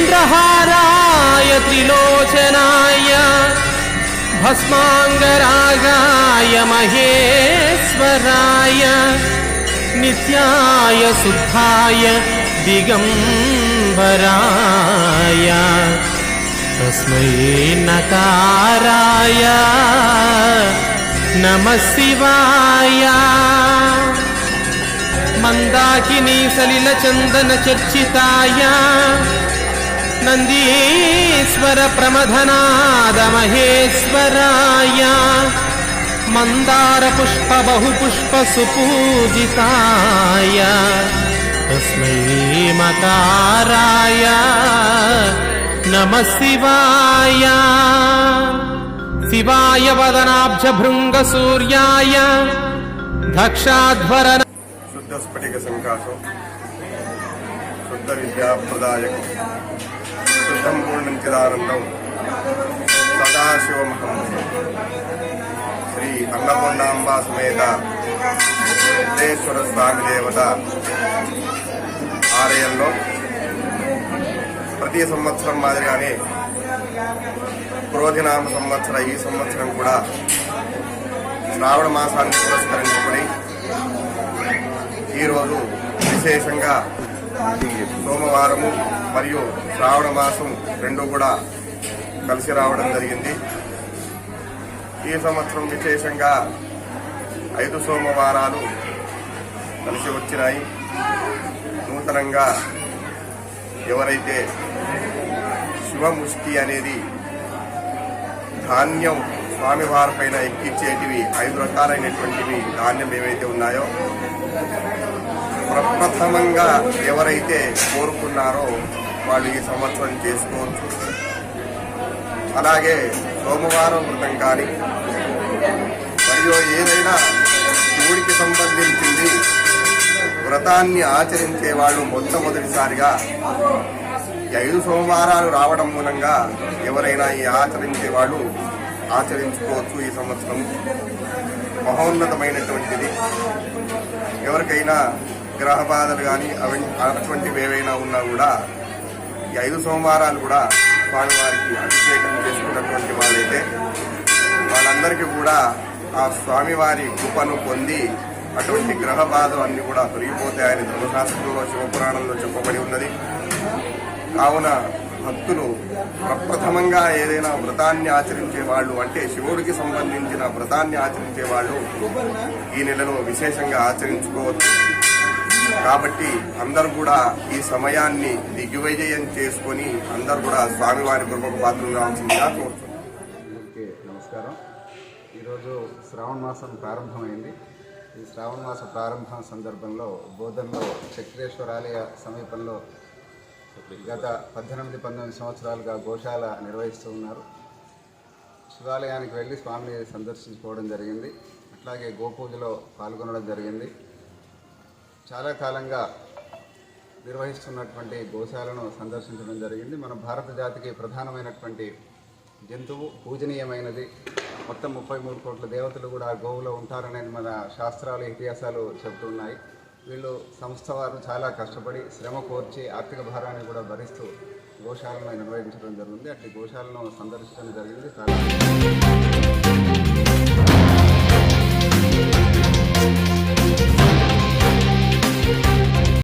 चन्द्रहाराय त्रिलोचनाय भस्माङ्गरागाय महेश्वराय नित्याय शुद्धाय दिगम्बराय तस्मै नकाराय नमः शिवाय। मंदाकिनी सलिल चंदन चर्चिताय नंदीश्वर प्रमथनाद महेश्वराय मंदार पुष्प बहुपुष्प सुपूजिताय तस्मै मकाराय नमः शिवाय। शिवाय वदनाब्ज भृंग सूर्याय दक्षाध्वर शुद्ध स्फटिक संकाशो शुद्ध विद्याप्रदायकं शुद्धं पूर्णं चिदानन्दं सदाशिवमहं श्री अन्नपूर्णांबा समेत सिद्धेश्वर स्वामी देवత ఆలయంలో ప్రతి సంవత్సరం మాదిరిగానే క్రోధినామ సంవత్సర ఈ సంవత్సరం కూడా శ్రావణ మాసాన్ని పురస్కరించుకొని ఈరోజు విశేషంగా సోమవారము మరియు శ్రావణ మాసం రెండు కూడా కలిసి రావడం జరిగింది। ఈ సంవత్సరం విశేషంగా 5 సోమవారాలు కలిసి వచ్చినాయి। నూతనంగా ఎవరైతే శివముష్టి అనేది ధాన్యం స్వామివారి పైన ఎక్కించేటివి 5 రకాలైనటువంటివి ధాన్యం ఏవైతే ఉన్నాయో ప్రప్రథమంగా ఎవరైతే కోరుకున్నారో వాళ్ళు ఈ సంవత్సరం చేసుకోవచ్చు। అలాగే సోమవారం వ్రతం కానీ మరియు ఏదైనా శివుడికి సంబంధించింది వ్రతాన్ని ఆచరించే వాళ్ళు మొట్టమొదటిసారిగా 5 సోమవారాలు రావడం మూలంగా ఎవరైనా ఈ ఆచరించే వాళ్ళు ఆచరించుకోవచ్చు। ఈ సంవత్సరం మహోన్నతమైనటువంటిది। ఎవరికైనా గ్రహ బాధలు కానీ అటువంటివి ఏవైనా ఉన్నా కూడా ఈ 5 సోమవారాలు కూడా స్వామివారికి అభిషేకం చేసుకున్నటువంటి వాళ్ళైతే వాళ్ళందరికీ కూడా ఆ స్వామివారి కృపను పొంది అటువంటి గ్రహ బాధలు అన్ని కూడా తొలగిపోతాయని ధర్మశాస్త్రంలో శివపురాణంలో చెప్పబడి ఉన్నది। కావున భక్తులు ప్రప్రథమంగా ఏదైనా వ్రతాన్ని ఆచరించే వాళ్ళు అంటే శివుడికి సంబంధించిన వ్రతాన్ని ఆచరించే వాళ్ళు ఈ నెలలో విశేషంగా ఆచరించుకోవచ్చు। కాబట్టి అందరూ కూడా ఈ సమయాన్ని దిగ్విజయం చేసుకొని అందరూ కూడా స్వామివారి కృపకు పాత్రలు కావాల్సిందిగా కోరుతున్నాను। నమస్కారం। ఈరోజు శ్రావణ మాసం ప్రారంభమైంది। ఈ శ్రావణ మాస ప్రారంభం సందర్భంలో బోధనలో చక్రేశ్వర ఆలయ సమీపంలో గత 18-19 సంవత్సరాలుగా గోశాల నిర్వహిస్తూ ఉన్నారు। శివాలయానికి వెళ్ళి స్వామిని సందర్శించుకోవడం జరిగింది। అట్లాగే గోపూజలో పాల్గొనడం జరిగింది। చాలా కాలంగా నిర్వహిస్తున్నటువంటి గోశాలను సందర్శించడం జరిగింది। మన భారత జాతికి ప్రధానమైనటువంటి జంతువు, పూజనీయమైనది। మొత్తం 33 కోట్ల దేవతలు కూడా గోవులో ఉంటారనేది మన శాస్త్రాలు, ఇతిహాసాలు చెబుతున్నాయి। వీళ్ళు సంస్థ వారు చాలా కష్టపడి శ్రమ కోర్చి ఆర్థిక భారాన్ని కూడా భరిస్తూ గోశాలను నిర్వహించడం జరిగింది। అట్లా గోశాలను సందర్శించడం జరిగింది। చాలా